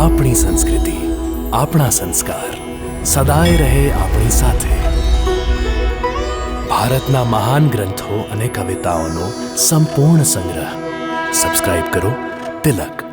આપણી સંસ્કૃતિ, આપણા સંસ્કાર સદાય રહે આપણી સાથે. ભારતના મહાન ગ્રંથો અને કવિતાઓનો સંપૂર્ણ સંગ્રહ. સબસ્ક્રાઇબ કરો તિલક.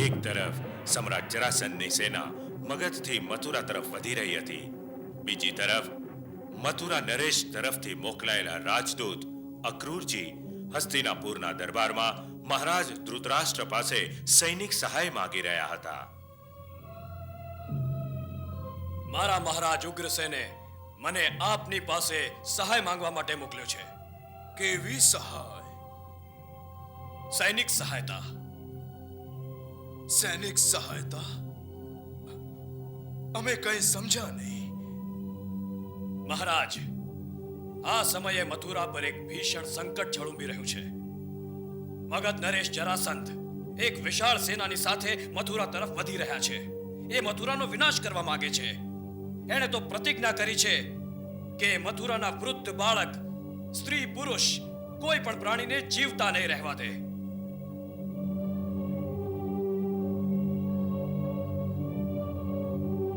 એક તરફ સમ્રાટ જરાસંધની સેના મગધથી મથુરા તરફ વધી રહી હતી. બીજી તરફ મથુરા નરેશ તરફથી મોકલાયેલા રાજદૂત અક્રૂરજી હસ્તિનાપુરના દરબારમાં મહારાજ ધૃતરાષ્ટ્ર પાસે સૈનિક સહાય માંગી રહ્યા હતા. મારા મહારાજ ઉગ્રસેને મને આપની પાસે સહાય માંગવા માટે મોકલ્યો છે. કેવી સહાય? સૈનિક સહાયતા. સૈનિક સહાયતા? અમે કંઈ સમજ્યા નહીં. મહારાજ, આ સમયે મથુરા પર એક ભીષણ સંકટ છળુંબી રહ્યું છે. મગધ નરેશ જરાસંધ એક વિશાળ સેનાની સાથે મથુરા તરફ વધી રહ્યા છે. એ મથુરાનો વિનાશ કરવા માંગે છે. એણે તો પ્રતિજ્ઞા કરી છે કે મથુરાના વૃદ્ધ, બાળક, સ્ત્રી, પુરુષ કોઈ પણ પ્રાણીને જીવતા નહીં રહેવા દે.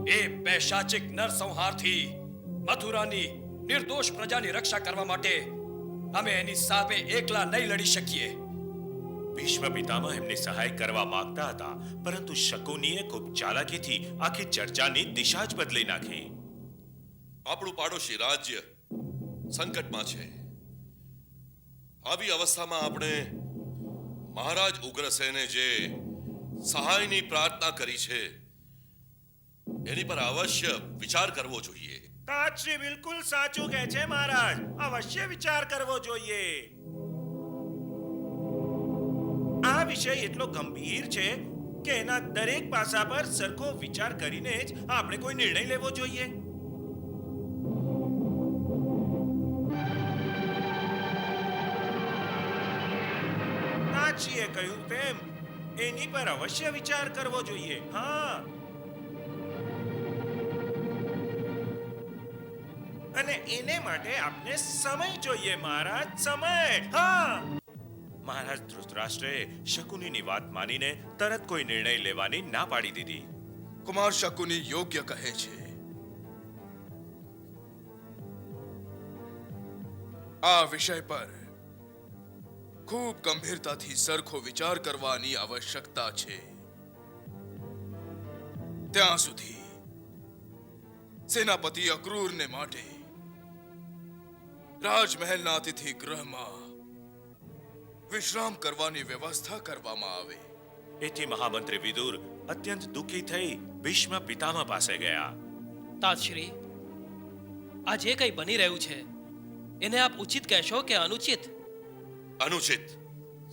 એ પૈશાચિક નરસંહારથી મથુરાની નિર્દોષ પ્રજાની રક્ષા કરવા માટે અમે એની સામે એકલા નહીં લડી શકીએ. ભીષ્મ પિતામહ એમની સહાય કરવા માંગતા હતા, પરંતુ શકુનીએ ખૂબ ચાલાકીથી આખી ચર્ચાની દિશા જ બદલી નાખી. આપણું પાડોશી રાજ્ય સંકટમાં છે. આવી અવસ્થામાં આપણે મહારાજ ઉગ્રસેને જે સહાયની પ્રાર્થના કરી છે એની પર અવશ્ય વિચાર કરવો જોઈએ. તાજશ્રી બિલકુલ સાચું કહે છે મહારાજ. અવશ્ય વિચાર કરવો જોઈએ. આ વિષય એટલો ગંભીર છે કે એના દરેક પાસા પર સરખો વિચાર કરીને જ આપણે કોઈ નિર્ણય લેવો જોઈએ. તાજશ્રીએ કહ્યું તેમ એની પર અવશ્ય વિચાર કરવો જોઈએ. હા, અને એને માટે આપને સમય જોઈએ મહારાજ, સમય. હા. મહારાજ ધૃતરાષ્ટ્રે શકુનીની વાત માનીને તરત કોઈ નિર્ણય લેવાની ના પાડી દીધી. કુમાર શકુની યોગ્ય કહે છે. આ વિષય પર ખૂબ ગંભીરતાથી સરખો વિચાર કરવાની આવશ્યકતા છે. ત્યાં સુધી સેનાપતિ અક્રૂરને માટે રાજમહેલના અતિથિ ગૃહમાં વિશ્રામ કરવાની વ્યવસ્થા કરવામાં આવે. એથી મહામંત્રી વિદુર અત્યંત દુઃખી થઈ ભીષ્મ પિતામહ પાસે ગયા. તાતશ્રી, આ જે કંઈ બની રહ્યું છે એને આપ ઉચિત કહેશો કે અનુચિત? અનુચિત,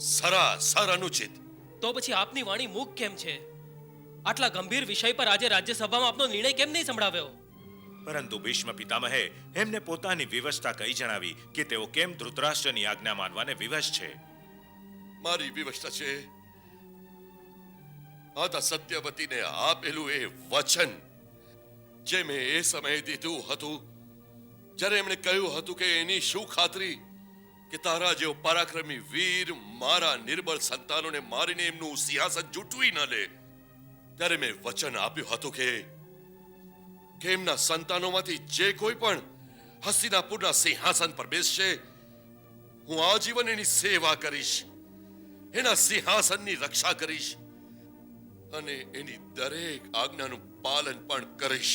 સરાસર અનુચિત. તો પછી આપની વાણી મૂક કેમ છે? આટલા ગંભીર વિષય પર આજે રાજ્યસભામાં આપનો નિર્ણય કેમ નહીં સંભળાવ્યો? પરંતુ ભીષ્મ પિતામહે એમને પોતાની વિવશતા કહી જણાવી કે તેઓ કેમ ધૃતરાષ્ટ્રની આજ્ઞા માનવાને વિવશ છે. મારી વિવશતા છે માતા સત્યવતીને આપેલું એ વચન જે મેં એ સમયે દીધું હતું જ્યારે એમણે કહ્યું હતું કે એની શું ખાતરી કે તારા જેવો પરાક્રમી વીર મારા નિર્બળ સંતાનોને મારીને એમનું સિંહાસન જૂટવી ન લે. ત્યારે મેં વચન આપ્યું હતું કે એમના સંતાનોમાંથી જે કોઈ પણ હસ્તિનાપુરના સિંહાસન પર બેસશે હું આજીવન એની સેવા કરીશ, એના સિંહાસનની રક્ષા કરીશ અને એની દરેક આજ્ઞાનું પાલન પણ કરીશ.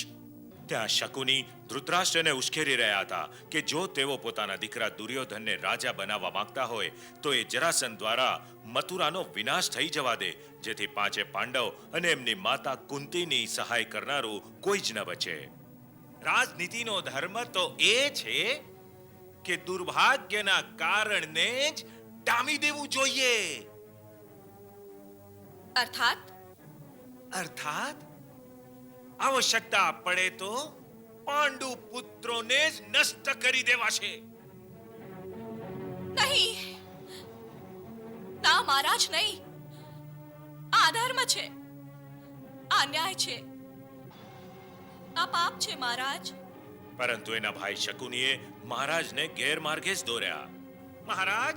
ત્યાં શકુની ધૃતરાષ્ટ્રને ઉશ્કેરી રહ્યા હતા કે જો તેઓ પોતાના દીકરા દુર્યોધનને રાજા બનાવવા માંગતા હોય તો એ જરાસંધ દ્વારા મથુરાનો વિનાશ થઈ જવા દે, જેથી પાંચે પાંડવ અને એમની માતા કુંતીની સહાય કરનારું કોઈ જ ન બચે. રાજનીતિનો ધર્મ તો એ છે કે દુર્ભાગ્યના કારણને જ ડામી દેવું જોઈએ. અર્થાત આવશ્યકતા પડે તો પાંડુ પુત્રોને જ નષ્ટ કરી દેવાશે. નહીં, ના મહારાજ, નહીં. આ અધર્મ છે, આ અન્યાય છે, આ પાપ છે મહારાજ. પરંતુ એના ભાઈ શકુનીએ મહારાજને ગેરમાર્ગે જ દોર્યા. મહારાજ,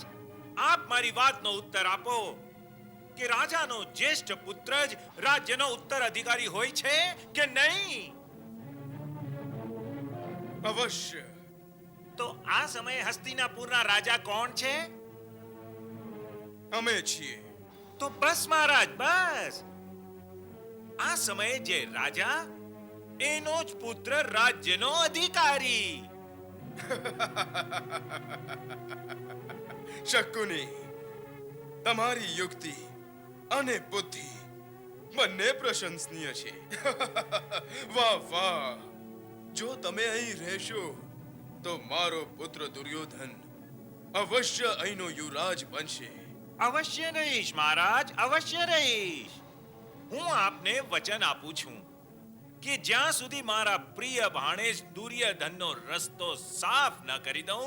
આપ મારી વાતનો ઉત્તર આપો કે રાજાનો જ્યેષ્ઠ પુત્ર જ રાજ્યનો ઉત્તરાધિકારી હોય છે કે નહીં? અવશ્ય. તો આ સમયે હસ્તિનાપુરના રાજા કોણ છે? અમે છીએ. તો બસ મહારાજ, બસ. આ સમયે જે રાજા એનો જ પુત્ર રાજ્યનો અધિકારી. શકુની, તમારી યુક્તિ અને બુદ્ધિ બંને પ્રશંસનીય છે. વાહ વાહ. જો તમે અહીં રહેશો તો મારો પુત્ર દુર્યોધન અવશ્ય અહીંનો યુવરાજ બનશે. અવશ્ય રહીશ મહારાજ, અવશ્ય રહીશ. હું આપને વચન આપું છું કે જ્યાં સુધી મારા પ્રિય ભાણેજ દુર્યોધનનો રસ્તો સાફ ન કરી દઉં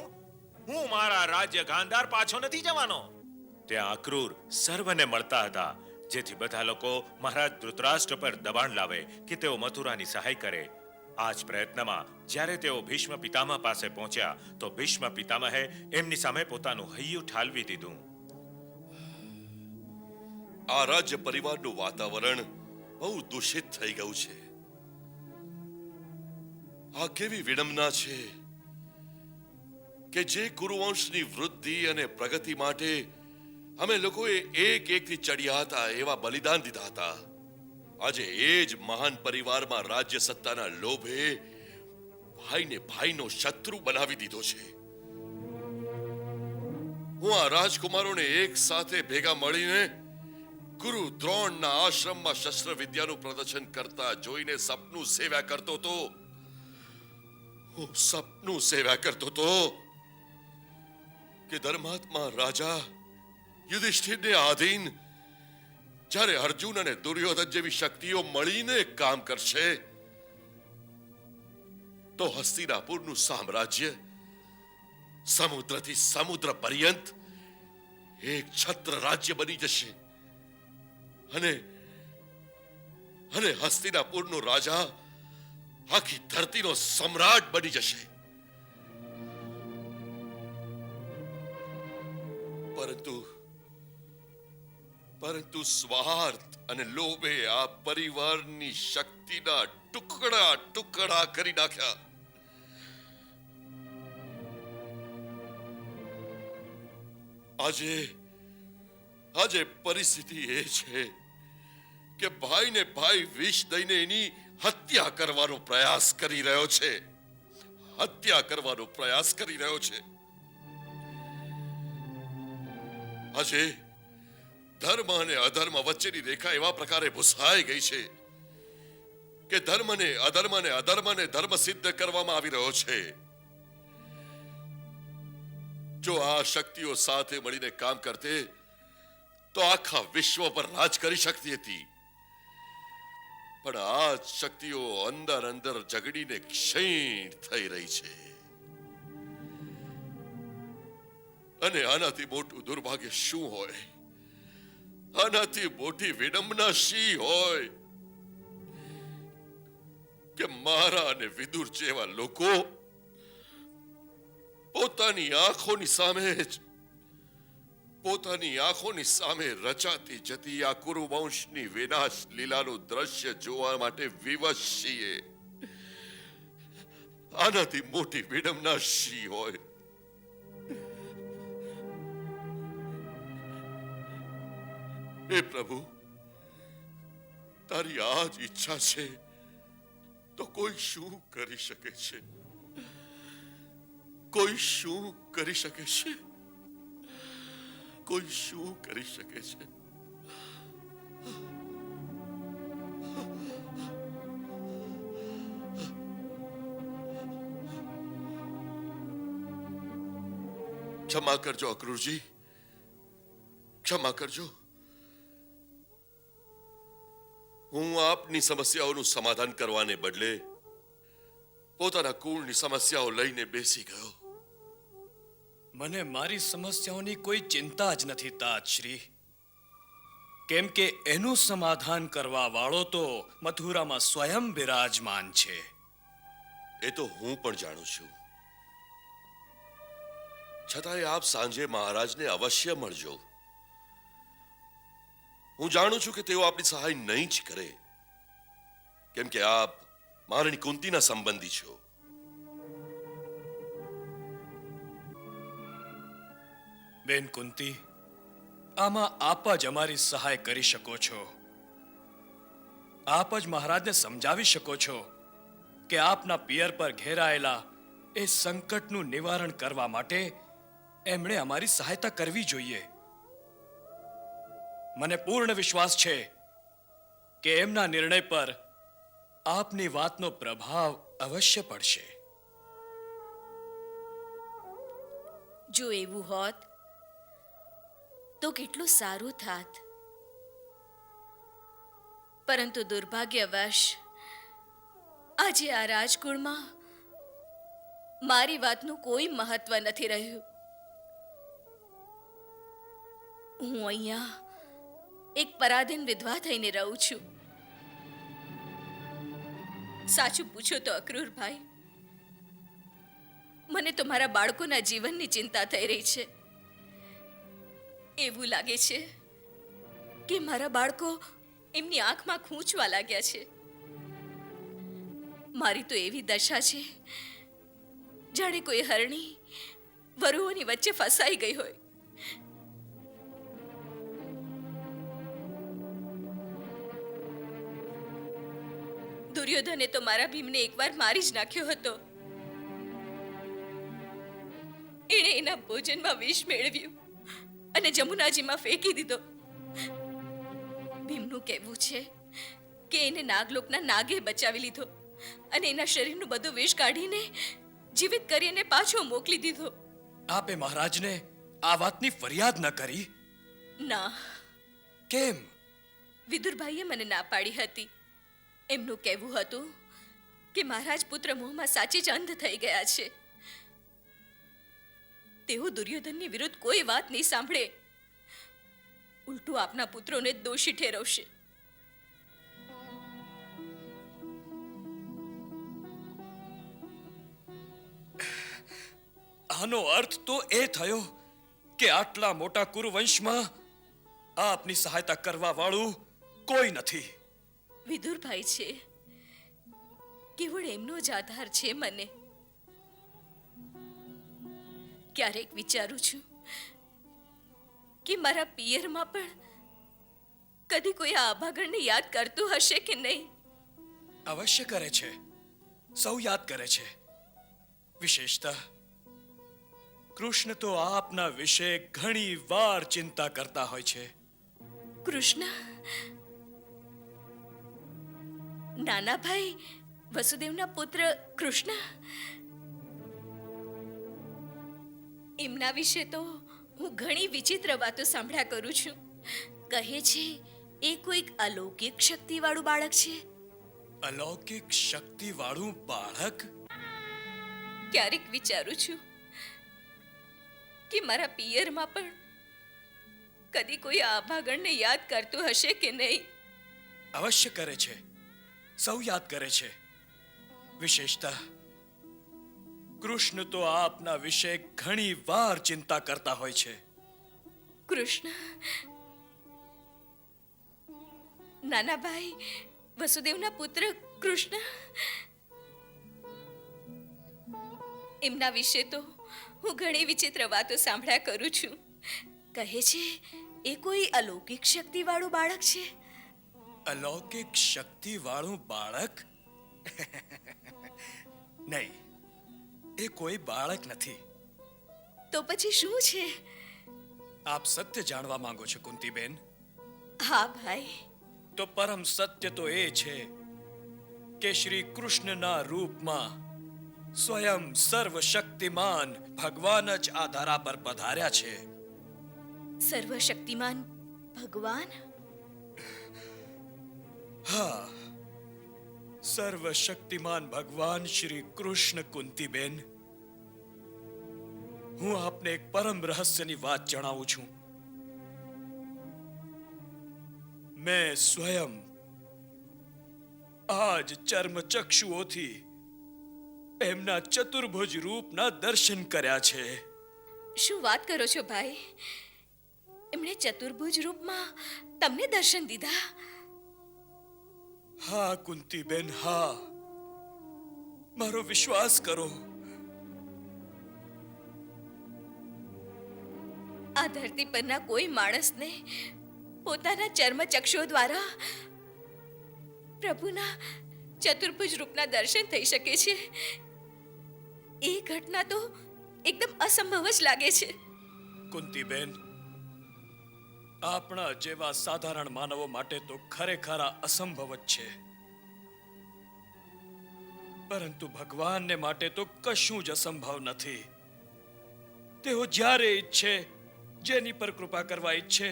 હું મારા રાજ્ય ગાંધાર પાછો નથી જવાનો. ત્યાં અક્રૂર સર્વને મળતા હતા, જેથી બધા લોકો મહારાજ ધૃતરાષ્ટ્ર પર દબાણ લાવે કે તેઓ મથુરાની સહાય કરે. આ જ પ્રયત્નમાં જ્યારે તેઓ ભીષ્મ પિતામહ પાસે પહોંચ્યા તો ભીષ્મ પિતામહે એમની સામે પોતાનું હૈયું ઠાલવી દીધું. આ રાજ્ય પરિવારનું વાતાવરણ બહુ દૂષિત થઈ ગયું છે. આ કેવી વિડંબના છે કે જે કુરુવંશની વૃદ્ધિ અને પ્રગતિ માટે અમે લોકોએ એક એકથી ચડ્યા હતા એવા બલિદાન દીધા હતા, આજે એ જ મહાન પરિવારમાં રાજ્ય સત્તાના લોભે ભાઈને ભાઈનો શત્રુ બનાવી દીધો છે. હું આ રાજકુમારોને એક સાથે ભેગા મળીને ગુરુ દ્રોણના આશ્રમમાં શસ્ત્ર વિદ્યાનું પ્રદર્શન કરતા જોઈને સપનું સેવ્યા કરતો હતો. હું સપનું સેવ્યા કરતો હતો કે ધર્માત્મા રાજા યુધિષ્ઠિરને આધીન જ્યારે અર્જુન અને દુર્યોધન જેવી શક્તિઓ મળીને કામ કરશે તો હસ્તિનાપુરનું સામ્રાજ્ય સમુદ્રથી સમુદ્ર પર્યંત એક છત્ર રાજ્ય બની જશે અને હસ્તિનાપુરનો રાજા આખી ધરતીનો સમ્રાટ બની જશે. પરંતુ સ્વાર્થ અને લોભે આ પરિવારની શક્તિના ટુકડા ટુકડા કરી નાખ્યા. આજે આજે પરિસ્થિતિ એ છે કે ભાઈને ભાઈ વિષ દઈને એની હત્યા કરવાનો પ્રયાસ કરી રહ્યો છે. હત્યા કરવાનો પ્રયાસ કરી રહ્યો છે. આજે ધર્મ અને અધર્મ વચ્ચેની રેખા એવા પ્રકારે ભૂસાઈ ગઈ છે કે ધર્મને અધર્મને ધર્મ સિદ્ધ કરવામાં આવી રહ્યો છે. જો આ શક્તિઓ સાથે મળીને કામ કરતે તો આખા વિશ્વ પર રાજ કરી શકતી હતી. પણ આ શક્તિઓ અંદર અંદર ઝઘડીને ક્ષીણ થઈ રહી છે. અને આનાથી મોટું દુર્ભાગ્ય શું હોય? આનાથી મોટી વિડંબના શી હોય કે મારા અને વિદુર જેવા લોકો પોતાની આંખોની સામે રચાતી જતી આ કુરુવંશની વિનાશ લીલાનું દ્રશ્ય જોવા માટે વિવશ છીએ. આનાથી મોટી વિડંબના શી હોય? હે પ્રભુ, તારી આ જ ઈચ્છા છે તો કોઈ શું કરી શકે છે? કોઈ શું કરી શકે છે? કોઈ શું કરી શકે છે? ક્ષમા કરજો અક્રૂરજી, ક્ષમા કરજો. હું આપની સમસ્યાઓનું સમાધાન કરવાને બદલે પોતાના કુળની સમસ્યાઓ લઈને બેસી ગયો. મને મારી સમસ્યાઓની કોઈ ચિંતા જ નથી તાજશ્રી, કેમ કે એનું સમાધાન કરવા વાળો તો મથુરામાં સ્વયં બિરાજમાન છે. એ તો હું પણ જાણું છું. છતાંય આપ સાંજે મહારાજને અવશ્ય મળજો. હું જાણું છું કે તેઓ આપની સહાય નહીં જ કરે, કેમ કે આપ મહારાણી કુંતીના સંબંધી છો. બેન કુંતી, આમાં આપ જ અમારી સહાય કરી શકો છો. આપ જ મહારાજને સમજાવી શકો છો કે આપના પિયર પર ઘેરાયેલા એ સંકટનું નિવારણ કરવા માટે એમણે અમારી સહાયતા કરવી જોઈએ. મને પૂર્ણ વિશ્વાસ છે કે એમના નિર્ણય પર આપની વાતનો પ્રભાવ અવશ્ય પડશે. જો એવું હોત તો કેટલું સારું થાત, પરંતુ દુર્ભાગ્યવશ આજે આ રાજકુળમાં મારી વાતનું કોઈ મહત્વ નથી રહ્યું. હું અહીંયા એક પરાધીન વિધવા થઈને રહું છું. સાચું પૂછો તો અક્રૂરભાઈ, મને તો મારા બાળકોના જીવનની ચિંતા થઈ રહી છે. એવું લાગે છે કે મારા બાળકો એમની આંખમાં ખૂંચવા લાગ્યા છે. મારી તો એવી દશા છે જાણે કોઈ હરણી વરુઓની વચ્ચે ફસાઈ ગઈ હોય. દુર્યોધને તો મારા ભીમને એકવાર મારી જ નાખ્યો હતો. એણે એના ભોજનમાં વિષ મેળવ્યું અને જમુનાજીમાં ફેંકી દીધો. ભીમનું કહેવું છે કે એને નાગલોકના નાગે બચાવી લીધો અને એના શરીરનું બધું વિષ કાઢીને જીવિત કરીને પાછો મોકલી દીધો. આપે મહારાજને આ વાતની ફરિયાદ ન કરી? ના. કેમ? વિદુરભાઈએ મને ના પાડી હતી. એમનું કહેવું હતું કે મહારાજ પુત્ર મોહમાં સાચે જ અંધ થઈ ગયા છે. તેઓ દુર્યોધનની વિરુદ્ધ કોઈ વાત નહીં સાંભળે, ઉલટું આપના પુત્રોને દોષી ઠેરવશે. આનો અર્થ તો એ થયો કે આટલા મોટા કુરુવંશમાં આપની સહાયતા કરવા વાળું કોઈ નથી. વિદુરભાઈ છે, કેવળ એમનો જ આધાર છે મને. ક્યારેક વિચારું છું કે મારા પિયરમાં પણ કદી કોઈ આ અભાગણને યાદ કરતું હશે કે નહીં? અવશ્ય કરે છે, સૌ યાદ કરે છે. વિશેષતા કૃષ્ણ તો આપના વિશે ઘણી વાર ચિંતા કરતા હોય છે. કૃષ્ણ, નાના ભાઈ વસુદેવના પુત્ર કૃષ્ણ, એમના વિશે તો હું ઘણી વિચિત્ર વાતો સાંભળ્યા કરું છું. કહે છે એ કોઈક અલૌકિક શક્તિવાળું બાળક છે. અલૌકિક શક્તિવાળું બાળક? ક્યારેક વિચારું છું કે મારા પિયરમાં પણ કદી કોઈ આ અભાગણને યાદ કરતું હશે કે નહીં. અવશ્ય કરે છે, સૌ યાદ કરે છે. વિશેષતા કૃષ્ણ તો આપના વિશે ઘણી વાર ચિંતા કરતા હોય છે. કૃષ્ણ, નાના ભાઈ વસુદેવના પુત્ર કૃષ્ણ, એમના વિશે તો હું ઘણી વિચિત્ર વાતો સાંભળ્યા કરું છું. કહે છે એ કોઈ અલૌકિક શક્તિવાળું બાળક છે. અલૌકિક શક્તિવાળું બાળક? નહીં, એ કોઈ બાળક નથી. તો પછી શું છે? આપ સત્ય જાણવા માંગો છો કુંતીબેન? હા ભાઈ. તો પરમ સત્ય તો એ છે કે શ્રી કૃષ્ણના રૂપમાં સ્વયં સર્વશક્તિમાન ભગવાન જ આ ધરા પર પધાર્યા છે. સર્વશક્તિમાન ભગવાન? હા, સર્વશક્તિમાન ભગવાન શ્રી કૃષ્ણ. કુંતીબેન, હું આપને એક પરમ રહસ્યની વાત જણાવું છું. મેં સ્વયં આજ ચર્મચક્ષુઓથી એમના ચતુર્ભુજ રૂપના દર્શન કર્યા છે. શું વાત કરો છો ભાઈ? એમણે ચતુર્ભુજ રૂપમાં તમને દર્શન દીધા? હા કુંતીબેન, હા. મારો વિશ્વાસ કરો. આ ધરતી પરના કોઈ માણસને પોતાના ચર્મચક્ષુઓ દ્વારા પ્રભુના ચતુર્ભુજ રૂપના દર્શન થઈ શકે છે? એ ઘટના તો એકદમ અસંભવ જ લાગે છે. કુંતીબેન, આપણા જેવા સાધારણ માનવો માટે તો ખરેખર આ અસંભવ જ છે. પરંતુ ભગવાનને માટે તો કશું જ અસંભવ નથી. તેઓ જ્યારે ઈચ્છે, જેની પર કૃપા કરવા ઈચ્છે,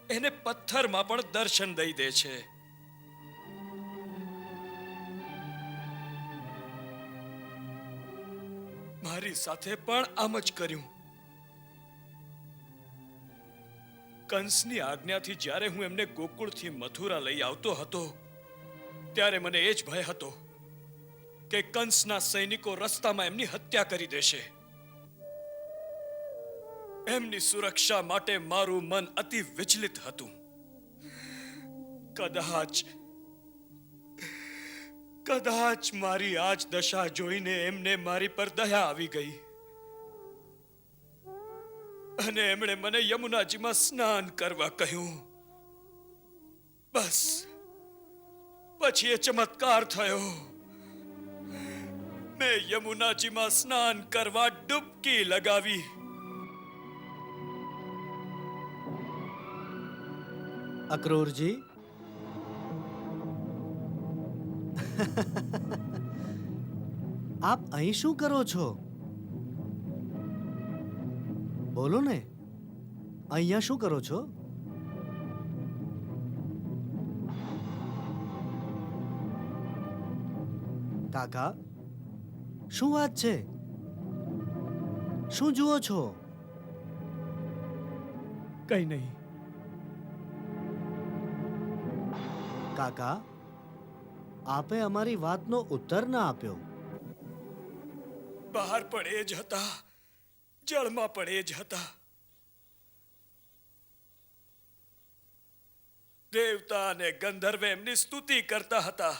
એને પથ્થરમાં પણ દર્શન દઈ દે છે. મારી સાથે પણ આમ જ કર્યું. કંસની આજ્ઞાથી જ્યારે હું એમને ગોકુળથી મથુરા લઈ આવતો હતો, ત્યારે મને એ જ ભય હતો કે કંસના સૈનિકો રસ્તામાં એમની હત્યા કરી દેશે. એમની સુરક્ષા માટે મારું મન અતિ વિચલિત હતું. કદાચ મારી આજ દશા જોઈને એમને મારી પર દયા આવી ગઈ અને એમણે મને યમુનાજીમાં સ્નાન કરવા કહ્યું. બસ પછી એ ચમત્કાર થયો. મેં યમુનાજીમાં સ્નાન કરવા ડૂબકી લગાવી. અક્રૂરજી, આપ અહીં શું કરો છો? બોલો ને, અહીંયા શું કરો છો? કાકા, શું વાત છે? શું જુઓ છો? કઈ નહીં. કાકા, આપે અમારી વાતનો ઉત્તર ના આપ્યો. બહાર પણ એ જ હતા, જળમાં પણ એ જ હતા. દેવતા અને ગંધર્વ એમની સ્તુતિ કરતા હતા.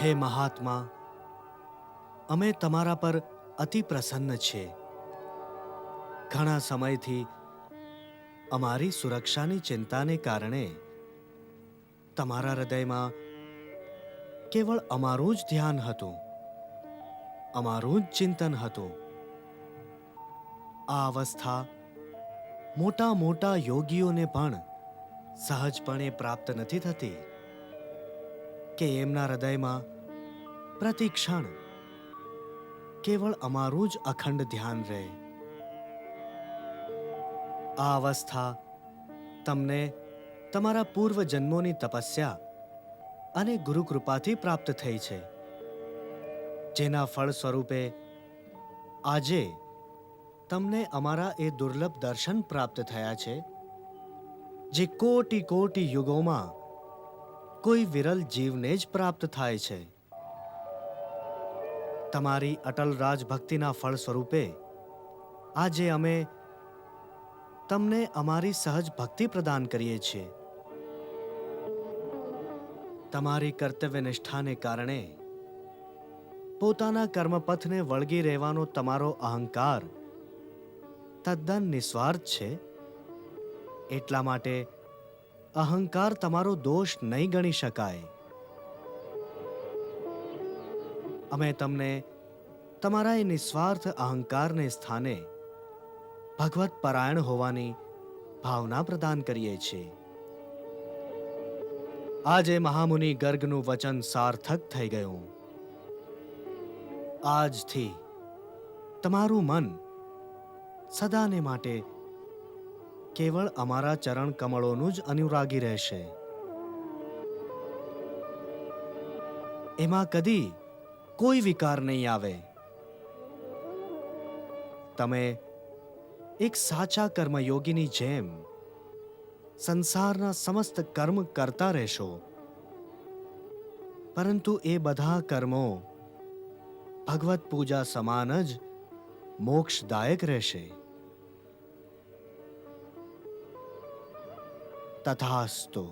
હે મહાત્મા, અમે તમારા પર અતિ પ્રસન્ન છીએ. ઘણા સમયથી અમારી સુરક્ષાની ચિંતાને કારણે તમારા હૃદયમાં કેવળ અમારું જ ધ્યાન હતું, અમારું જ ચિંતન હતું. આ અવસ્થા મોટા મોટા યોગીઓને પણ સહજપણે પ્રાપ્ત નથી થતી કે એમના હૃદયમાં પ્રતિ ક્ષણ કેવળ અમારું જ અખંડ ધ્યાન રહે. આ અવસ્થા તમને તમારા પૂર્વ જન્મોની તપસ્યા અને ગુરુ કૃપાથી પ્રાપ્ત થઈ છે, જેના ફળ સ્વરૂપે આજે તમને અમારા એ દુર્લભ દર્શન પ્રાપ્ત થયા છે, જે કોટી કોટી યુગોમાં કોઈ વિરલ જીવને જ પ્રાપ્ત થાય છે. તમારી અટલ રાજભક્તિના ફળ સ્વરૂપે આજે અમે તમને અમારી સહજ ભક્તિ પ્રદાન કરીએ છીએ. તમારી કર્તવ્ય નિષ્ઠાને કારણે પોતાના કર્મપથને વળગી રહેવાનો તમારો અહંકાર તદ્દન નિસ્વાર્થ છે. એટલા માટે અહંકાર તમારો દોષ નહીં ગણી શકાય. અમે તમને તમારા એ નિસ્વાર્થ અહંકારને સ્થાને ભગવત પરાયણ હોવાની ભાવના પ્રદાન કરીએ છીએ. આજે મહામુનિ ગર્ગનું વચન સાર્થક થઈ ગયું. આજથી તમારું મન સદાને માટે કેવળ અમારા ચરણ કમળોનું જ અનુરાગી રહેશે. એમાં કદી કોઈ વિકાર નહીં આવે. તમે એક સાચા કર્મયોગીની જેમ સંસારના સમસ્ત કર્મ કરતા રહેશો, પરંતુ એ બધા કર્મો ભગવત પૂજા સમાન જ મોક્ષદાયક રહેશે. તથાસ્તુ.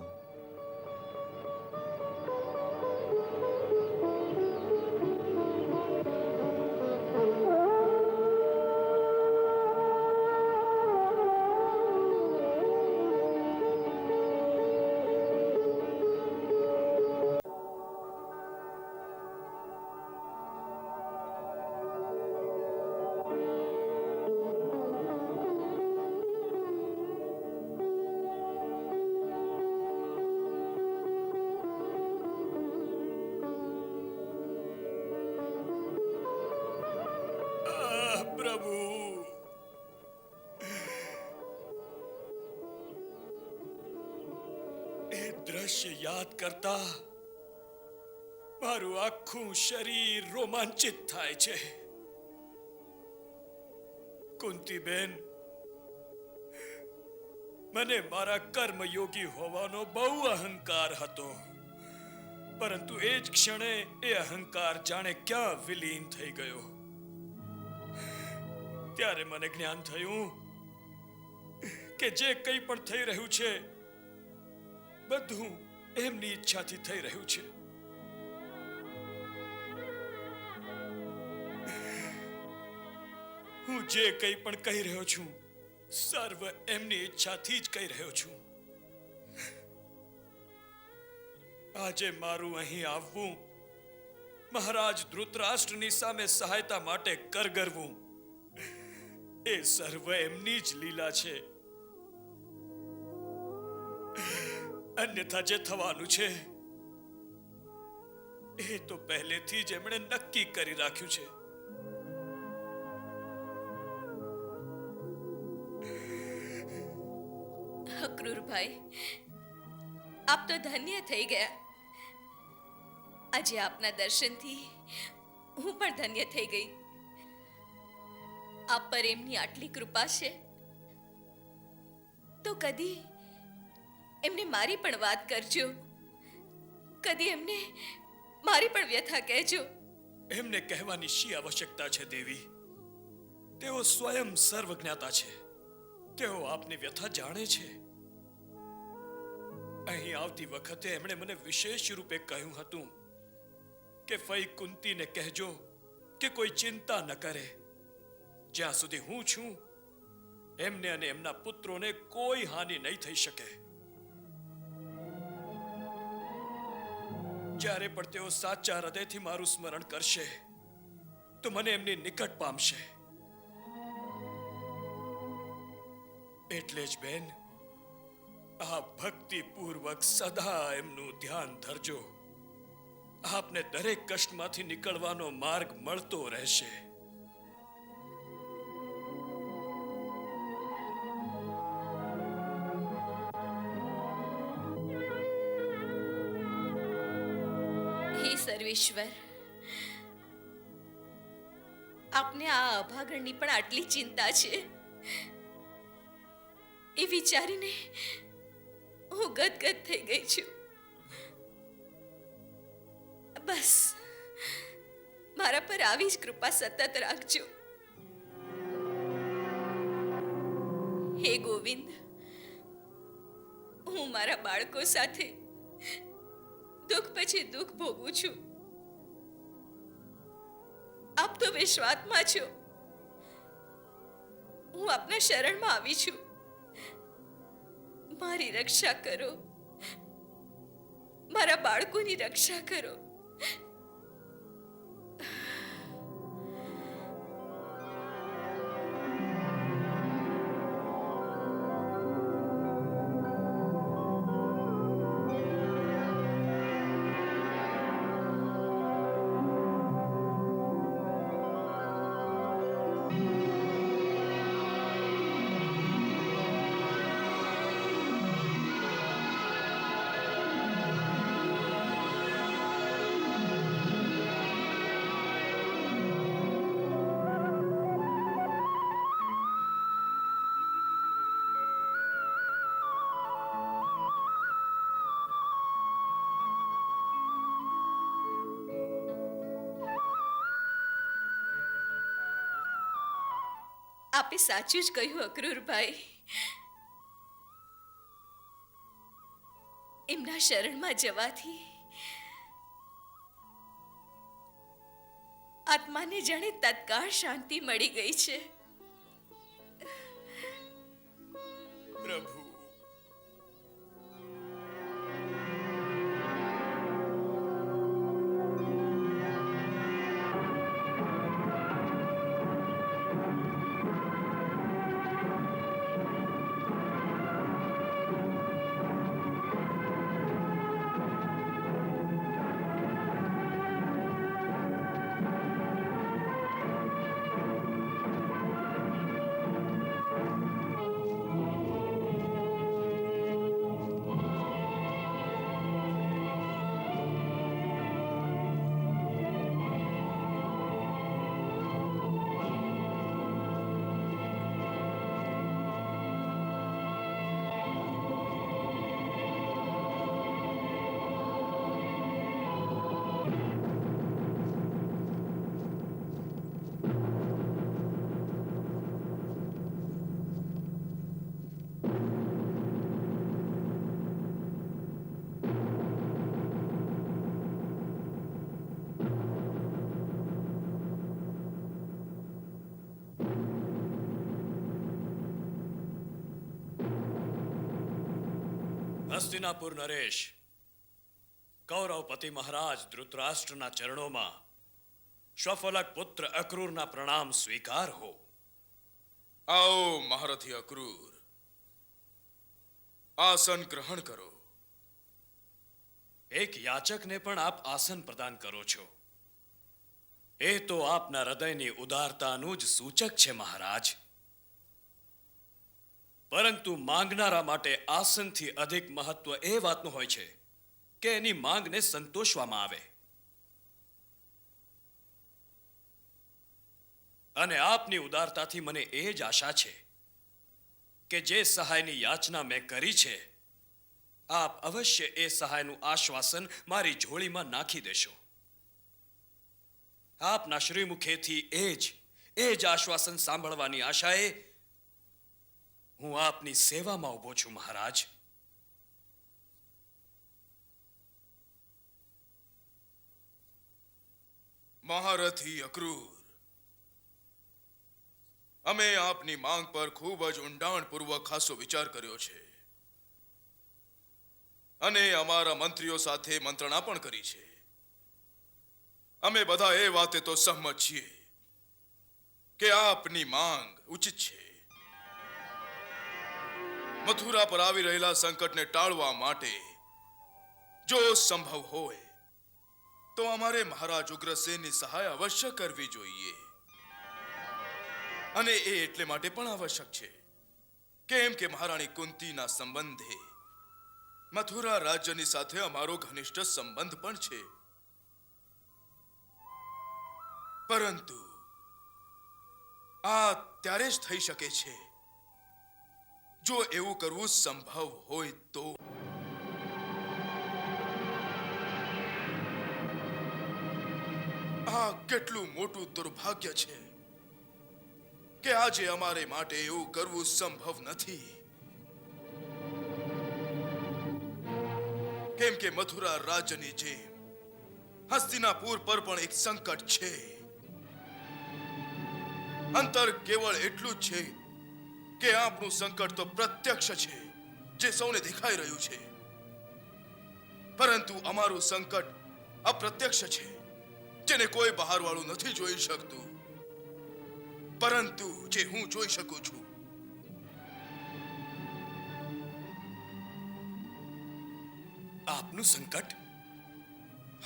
વિશે યાદ કરતા મારું આખું શરીર રોમાંચિત થાય છે. કુંતીબેન, મને મારા કર્મયોગી હોવાનો બહુ અહંકાર હતો, પરંતુ એ જ ક્ષણે એ અહંકાર જાણે ક્યાં વિલીન થઈ ગયો. ત્યારે મને જ્ઞાન થયું કે જે કંઈ પણ થઈ રહ્યું છે બધું એમની ઈચ્છાથી થઈ રહ્યું છે. હું જે કંઈ પણ કહી રહ્યો છું સર્વ એમની ઈચ્છાથી જ કહી રહ્યો છું. આજે મારું અહીં આવવું, મહારાજ ધૃતરાષ્ટ્રની સામે સહાયતા માટે કરગરવું, એ સર્વ એમની જ લીલા છે. અન્યથા જે થવાનું છે એ તો પહેલેથી જ એમણે નક્કી કરી રાખ્યું છે. અક્રૂરભાઈ, આપ તો ધન્ય થઈ ગયા. આજે આપના દર્શનથી હું પણ ધન્ય થઈ ગઈ. આપ પર એમની આટલી કૃપા છે તો કદી એમને મારી પણ વાત કરજો. કદી એમને મારી પણ વ્યથા કહેજો. એમને કહેવાની શી આવશ્યકતા છે દેવી? તેઓ સ્વયં સર્વજ્ઞાતા છે. તેઓ આપની વ્યથા જાણે છે. અહીં આવતી વખતે એમણે મને વિશેષ રૂપે કહ્યું હતું કે ફઈ કુંતીને કહેજો કે કોઈ ચિંતા ન કરે. જ્યાં સુધી હું છું એમને અને એમના પુત્રોને કોઈ હાનિ નહીં થઈ શકે. જ્યારે પણ તેઓ સાચા હૃદયથી મારું સ્મરણ કરશે તો મને એમની નિકટ પામશે. એટલે જ બેન, આપ ભક્તિપૂર્વક સદા એમનું ધ્યાન ધરજો. આપને દરેક કષ્ટમાંથી નીકળવાનો માર્ગ મળતો રહેશે. હે સર્વેશ્વર, આપને આ અભાગણની પણ આટલી ચિંતા છે એ વિચારીને હું ગદગદ થઈ ગઈ છું. બસ મારા પર આવી જ કૃપા સતત રાખજો. હે ગોવિંદ, હું મારા બાળકો સાથે દુઃખ પછી દુઃખ ભોગવું છું. આપ તો વિશ્વાસમાં છો. હું આપના શરણમાં આવી છું. મારી રક્ષા કરો, મારા બાળકોની રક્ષા કરો. આપે સાચું જ કહ્યું અક્રૂરભાઈ. એમના શરણમાં જવાથી આત્માને જાણે તત્કાળ શાંતિ મળી ગઈ છે. પ્રભુ, હસ્તિનાપુર નરેશ, કૌરવપતિ મહારાજ ધૃતરાષ્ટ્રના ચરણોમાં શ્વફલક પુત્ર અક્રૂરના પ્રણામ સ્વીકાર હો. આવો મહારથી અક્રૂર, આસન ગ્રહણ કરો. એક યાચકને પણ આપ આસન પ્રદાન કરો છો, એ તો આપના હૃદયની ઉદારતાનું જ સૂચક છે મહારાજ. પરંતુ માંગનારા માટે આસનથી અધિક મહત્વ એ વાતનું હોય છે કે એની માંગને સંતોષવામાં આવે. અને આપની ઉદારતાથી મને એ જ આશા છે કે જે સહાયની યાચના મેં કરી છે, આપ અવશ્ય એ સહાયનું આશ્વાસન મારી ઝોળીમાં નાખી દેશો. આપના શ્રીમુખેથી એ જ આશ્વાસન સાંભળવાની આશાએ હું આપની સેવામાં ઊભો છું મહારાજ. મહારથી અક્રૂર, અમે આપની માંગ પર ખૂબ જ ઊંડાણપૂર્વક ખાસો વિચાર કર્યો છે અને અમારા મંત્રીઓ સાથે મંત્રણા પણ કરી છે. અમે બધા એ વાતે તો સહમત છીએ કે આપની માંગ ઉચિત છે. મથુરા પર આવી રહેલા સંકટને ટાળવા માટે જો સંભવ હોય તો અમારે મહારાજ ઉગ્રસેનની સહાય અવશ્ય કરવી જોઈએ. અને એ એટલે માટે પણ આવશ્યક છે કેમ કે મહારાણી કુંતીના સંબંધે મથુરા રાજ્યની સાથે અમારો ઘનિષ્ઠ સંબંધ પણ છે. પરંતુ આ ત્યારે જ થઈ શકે છે જો એવું કરવું સંભવ હોય તો. આ કેટલું મોટું દુર્ભાગ્ય છે કે આજે અમારે માટે એવું કરવું સંભવ નથી. કેમ કે મથુરા રાજ્યની જેમ હસ્તિનાપુર પર પણ એક સંકટ છે. અંતર કેવળ એટલું જ છે કે આપણું સંકટ તો પ્રત્યક્ષ છે, જે સૌને દેખાઈ રહ્યું છે, પરંતુ અમારું સંકટ અપ્રત્યક્ષ છે, જેને કોઈ બહારવાળું નથી જોઈ શકતું, પરંતુ જે હું જોઈ શકું છું. આપનું સંકટ?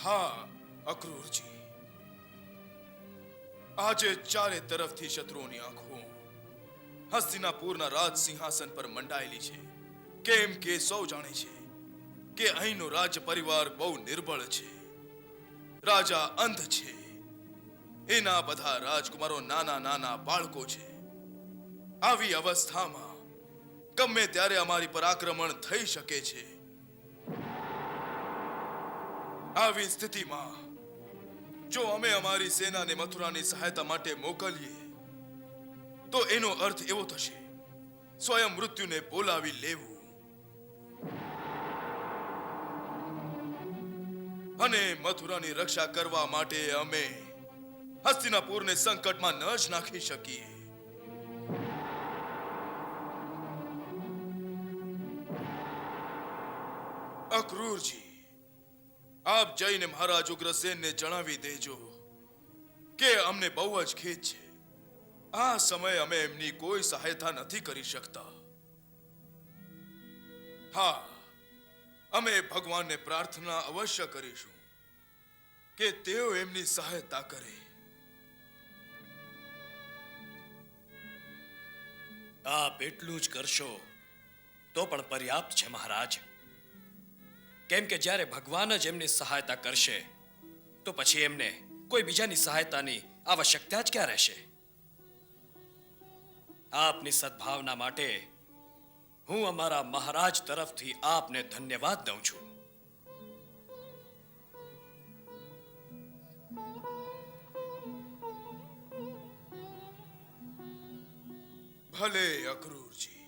હા અક્રૂરજી, આજે ચારે તરફથી શત્રુઓની આંખો હસ્તિનાપુરના રાજ સિંહાસન પર મંડાયેલી છે. કેમ કે સૌ જાણે છે કે અહીંનો રાજ પરિવાર બહુ નિર્બળ છે. રાજા અંધ છે, એના બધા રાજકુમારો નાના નાના બાળકો છે. આવી અવસ્થામાં ગમે ત્યારે અમારી પર આક્રમણ થઈ શકે છે. આવી સ્થિતિમાં જો અમે અમારી સેનાને મથુરાની સહાયતા માટે મોકલીએ તો એનો અર્થ એવો થશે સ્વયં મૃત્યુને બોલાવી લેવું. અને મથુરાની રક્ષા કરવા માટે અમે હસ્તિનાપુરને સંકટમાં ન જ નાખી શકીએ. અક્રૂરજી, આપ જઈને મહારાજ ઉગ્રસેનને જણાવી દેજો કે અમને બહુ જ ખેદ છે. આ સમયે અમે એમની કોઈ સહાયતા નથી કરી શકતા. હા, અમે ભગવાનને પ્રાર્થના અવશ્ય કરીશું કે તેઓ એમની સહાયતા કરે. આપ એટલું જ કરશો તો પણ પર્યાપ્ત છે મહારાજ. કેમ કે જ્યારે ભગવાન જ એમની સહાયતા કરશે તો પછી એમને કોઈ બીજાની સહાયતાની આવશ્યકતા જ ક્યાં રહેશે? આપની સદભાવના માટે હું અમારા મહારાજ તરફથી આપને ધન્યવાદ દઉં છું. ભલે અક્રૂરજી.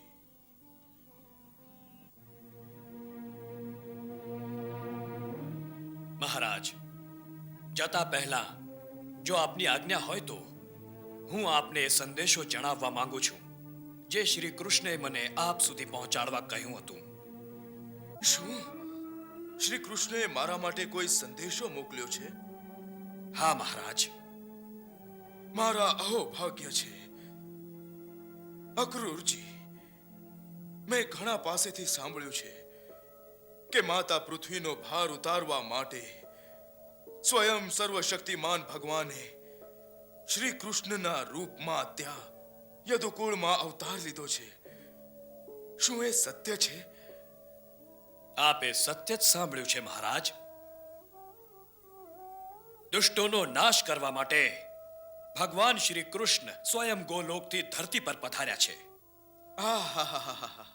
મહારાજ, જતા પહેલા જો આપની આજ્ઞા હોય તો હું આપને એ સંદેશો જણાવવા માંગુ છું જે શ્રી કૃષ્ણે મને આપ સુધી પહોંચાડવા કહ્યું હતું. શું શ્રી કૃષ્ણએ મારા માટે કોઈ સંદેશો મોકલ્યો છે? હા મહારાજ. મારા અહોભાગ્ય છે. અક્રૂરજી, મેં ઘણા પાસેથી સાંભળ્યું છે કે માતા પૃથ્વીનો ભાર ઉતારવા માટે સ્વયં સર્વશક્તિમાન ભગવાને શ્રી કૃષ્ણના રૂપમાં ત્યાં યદુકુળમાં અવતાર લીધો છે. શું એ સત્ય છે? આપે સત્ય જ સાંભળ્યું છે મહારાજ. દુષ્ટોનો નાશ કરવા માટે ભગવાન શ્રી કૃષ્ણ સ્વયં ગોલોકથી ધરતી પર પધાર્યા છે. આહાહાહાહા.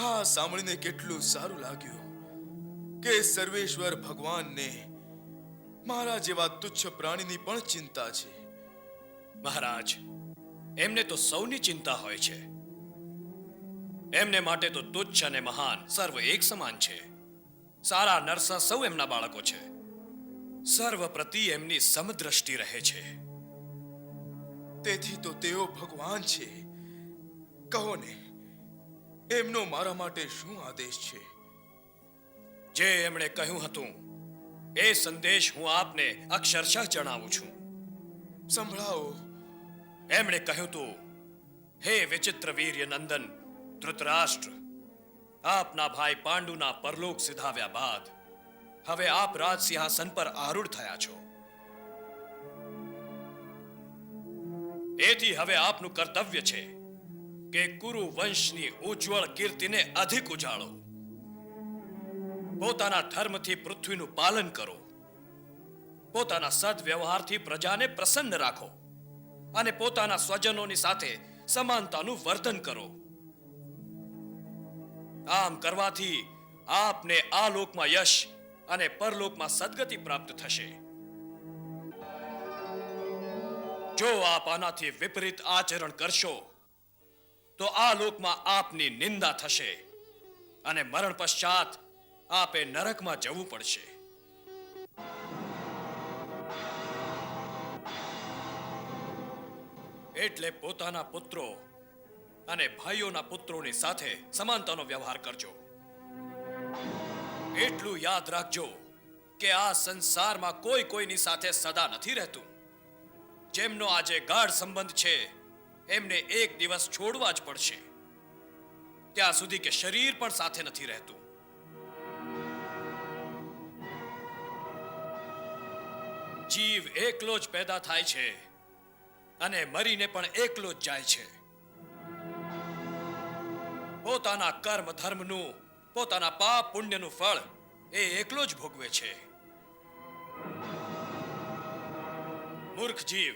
આ સાંભળીને કેટલું સારું લાગ્યું કે સર્વેશ્વર ભગવાનને મારા જેવા તુચ્છ પ્રાણીની પણ ચિંતા છે. મહારાજ, એમને તો સૌની ચિંતા હોય છે. એમને માટે તો તુચ્છ અને મહાન સર્વ એક સમાન છે. સારા નરસા સૌ એમના બાળકો છે. સર્વ પ્રતિ એમની સમદ્રષ્ટિ રહે છે. તેથી તો તેઓ ભગવાન છે. કહો ને, એમનો મારા માટે શું આદેશ છે? જે એમણે કહ્યું હતું એ સંદેશ હું આપને અક્ષરશઃ જણાવું છું. સંભળાવો. એમણે કહ્યું હતું, હે વિચિત્ર વીર્ય નંદન ધૃતરાષ્ટ્ર, આપના ભાઈ પાંડુના પરલોક સિધાવ્યા બાદ હવે આપ રાજ સિંહાસન પર આરૂઢ થયા છો. એથી હવે આપનું કર્તવ્ય છે કે કુરુ વંશની ઉજ્જવળ કીર્તિને અધિક ઉજાળો. પોતાના ધર્મથી પૃથ્વીનું પાલન કરો. પોતાના સદવ્યવહારથી પ્રજાને પ્રસન્ન રાખો અને પોતાના સ્વજનોની સાથે સમાનતાનું વર્ધન કરો. આમ કરવાથી આપને આ લોકમાં યશ અને પરલોકમાં સદગતિ પ્રાપ્ત થશે. જો આપ આનાથી વિપરીત આચરણ કરશો તો આ લોકમાં આપની નિંદા થશે અને મરણ પશ્ચાત આપે નરકમાં જવું પડશે. એટલે પોતાના પુત્રો અને ભાઈઓના પુત્રોની સાથે સમાનતાનો વ્યવહાર કરજો. એટલું યાદ રાખજો કે આ સંસારમાં કોઈ કોઈની સાથે સદા નથી રહેતું. જેમનો આજે ગાઢ સંબંધ છે એમને એક દિવસ છોડવા જ પડશે, ત્યાં સુધી કે શરીર પણ સાથે નથી રહેતું. જીવ એકલો જ પેદા થાય છે અને મરીને પણ એકલો જ જાય છે. પોતાના કર્મ ધર્મનું, પોતાના પાપ પુણ્યનું ફળ એ એકલો જ ભોગવે છે. મૂર્ખ જીવ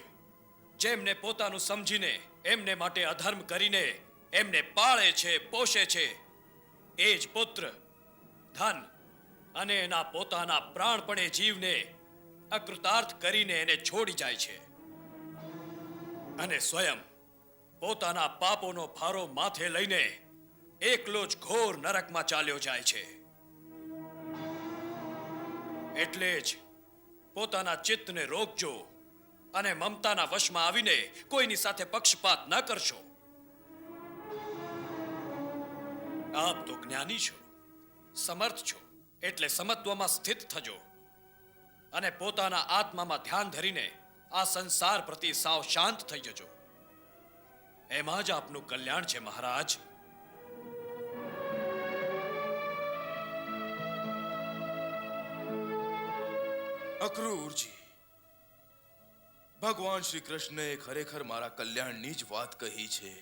જેમને પોતાનું સમજીને એમને માટે અધર્મ કરીને એમને પાળે છે, પોષે છે, એ જ પુત્ર, ધન અને એના પોતાના પ્રાણપણે જીવને અકૃતાર્થ કરીને એને છોડી જાય છે અને સ્વયં પોતાના પાપોનો ભારો માથે લઈને એકલો જ ઘોર નરકમાં ચાલ્યો જાય છે. એટલે જ પોતાના ચિત્તને રોકજો અને મમતાના વશમાં આવીને કોઈની સાથે પક્ષપાત ન કરશો. આપ તો જ્ઞાની છો, સમર્થ છો, એટલે સમત્વમાં સ્થિત થજો અને પોતાના આત્મામાં ધ્યાન ધરીને આ સંસાર પ્રતિ સાવ શાંત થઈ જજો. એમાં જ આપનું કલ્યાણ છે મહારાજ. અક્રૂરજી, ભગવાન શ્રી કૃષ્ણએ ખરેખર મારા કલ્યાણની જ વાત કહી છે.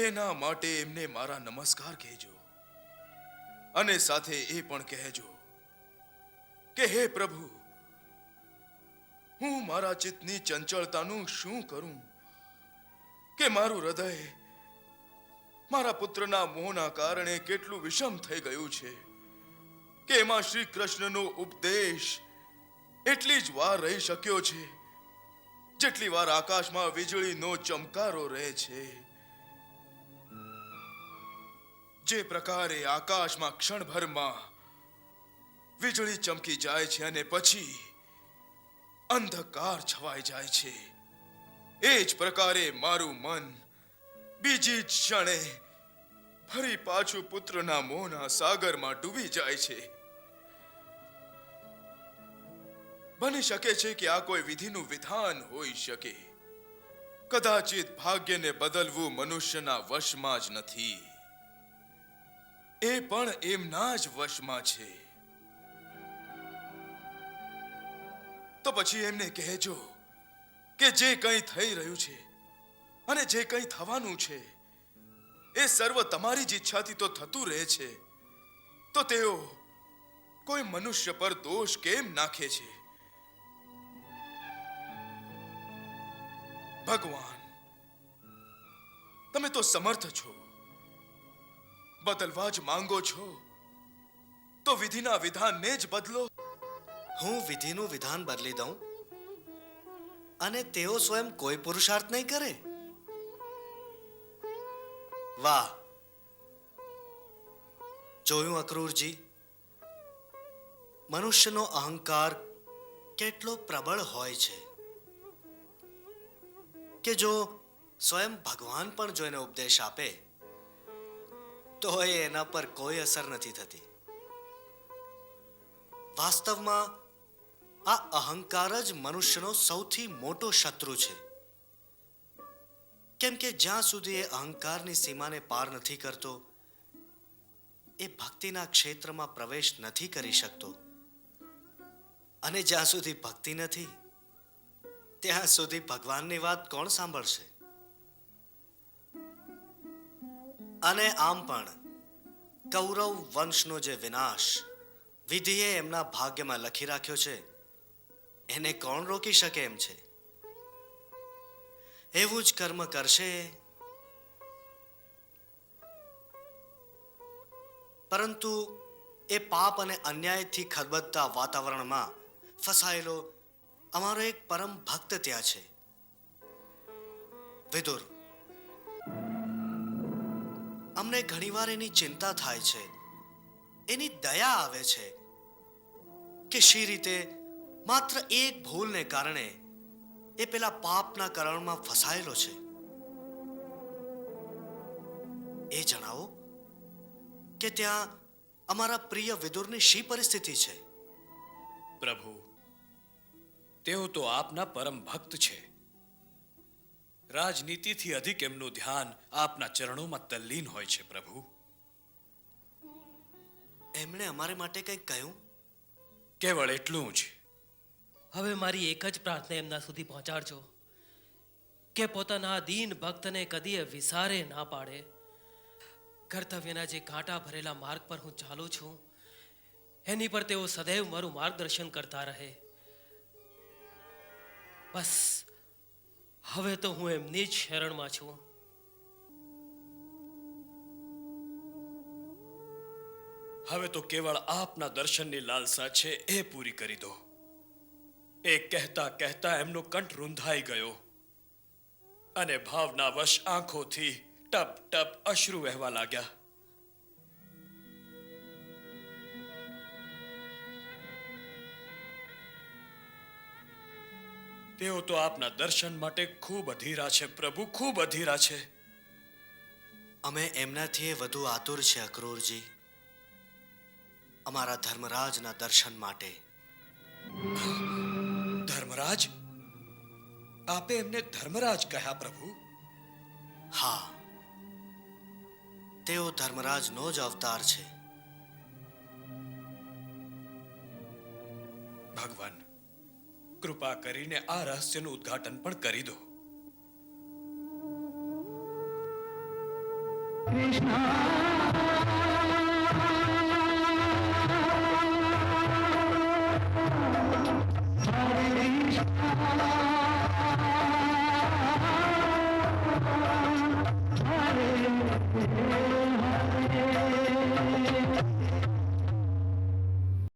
એના માટે એમને મારા નમસ્કાર કહેજો અને સાથે એ પણ કહેજો કે હે પ્રભુ, હું મારા ચિત્તની ચંચળતાનું શું કરું કે મારું હૃદય મારા પુત્રના મોહના કારણે કેટલું વિષમ થઈ ગયું છે કે એમાં શ્રી કૃષ્ણનો ઉપદેશ એટલી જ વાર રહી શક્યો છે જેટલી વાર આકાશમાં વીજળીનો ચમકારો રહે છે. જે પ્રકારે આકાશમાં ક્ષણભરમાં વીજળી ચમકી જાય છે અને પછી અંધકાર છવાઈ જાય છે, એ જ પ્રકારે મારું મન બીજી જ ક્ષણે ફરી પાછું પુત્રના મોહના સાગરમાં ડૂબી જાય છે. બની શકે છે કે આ કોઈ વિધિનું વિધાન હોઈ શકે. કદાચિત ભાગ્યને બદલવું મનુષ્યના વશમાં જ નથી, એ પણ એમના જ વશમાં છે. તો પછી એમને કહેજો કે જે કંઈ થઈ રહ્યું છે અને જે કંઈ થવાનું છે એ સર્વ તમારી જ ઈચ્છાથી તો થતું રહે છે. તો તેઓ કોઈ મનુષ્ય પર દોષ કેમ નાખે છે? ભગવાન, તમે તો સમર્થ છો, બદલવા જ માંગો છો તો વિધિના વિધાનને જ બદલો. હું વિધિનું વિધાન બદલી દઉં અને તેઓ સ્વયં કોઈ પુરુષાર્થ નહીં કરે? વાહ! જોયું અક્રૂરજી, મનુષ્યનો અહંકાર કેટલો પ્રબળ હોય છે કે જો સ્વયં ભગવાન પણ જો એને ઉપદેશ આપે તો એના પર કોઈ અસર નથી થતી. વાસ્તવમાં આ અહંકાર જ મનુષ્યનો સૌથી મોટો શત્રુ છે. કેમ કે જ્યાં સુધી એ અહંકારની સીમાને પાર નથી કરતો, એ ભક્તિના ક્ષેત્રમાં પ્રવેશ નથી કરી શકતો. અને જ્યાં સુધી ભક્તિ નથી, ત્યાં સુધી ભગવાનની વાત કોણ સાંભળશે? અને આમ પણ કૌરવ વંશનો જે વિનાશ વિધિએ એમના ભાગ્યમાં લખી રાખ્યો છે, એને કોણ રોકી શકે એમ છે? એવું જ કર્મ કરશે. પરંતુ એ પાપ અને અન્યાયથી ખદબદતા વાતાવરણમાં ફસાયેલો અમારો એક પરમ ભક્ત ત્યાં છે, વિદુર. અમને ઘણીવાર એની ચિંતા થાય છે, એની દયા આવે છે કે શી રીતે માત્ર એક ભૂલને કારણે એ પેલા પાપના કરણમાં ફસાયેલો છે. એ જણાવો કે ત્યાં અમારા પ્રિય વિદુરની શી પરિસ્થિતિ છે? પ્રભુ, તેઓ તો આપના પરમ ભક્ત છે. રાજનીતિથી અધિક એમનું ધ્યાન આપના ચરણોમાં તલ્લીન હોય છે. પ્રભુ, એમણે અમારે માટે કંઈક કહ્યું? કેવળ એટલું જ. હવે મારી એક જ પ્રાર્થના એમના સુધી પહોંચાડજો કે પોતાના દીન ભક્તને કદીએ વિસારે ના પાડે. કર્તવ્યના જે કાંટા ભરેલા માર્ગ પર હું ચાલું છું, એની પર તેઓ સદૈવ મારું માર્ગદર્શન કરતા રહે. બસ હવે તો હું એમની જ શરણમાં છું. હવે તો કેવળ આપના દર્શનની લાલસા છે, એ પૂરી કરી દો. એ કહેતા કહેતા એમનો કંઠ રૂંધાઈ ગયો અને ભાવના વશ આંખોથી ટપ ટપ અશ્રુ વહેવા લાગ્યા. તેઓ તો આપના દર્શન માટે ખૂબ અધીરા છે પ્રભુ, ખૂબ અધીરા છે. અમે એમનાથી વધુ આતુર છે અક્રૂરજી, અમારા ધર્મરાજના દર્શન માટે. ધર્મરાજ? આપે એમને ધર્મરાજ કહ્યા પ્રભુ? હા, તેઓ ધર્મરાજનો જ અવતાર છે. ભગવાન, કૃપા કરીને આ રહસ્યનું ઉદ્ઘાટન પણ કરી દો. Hare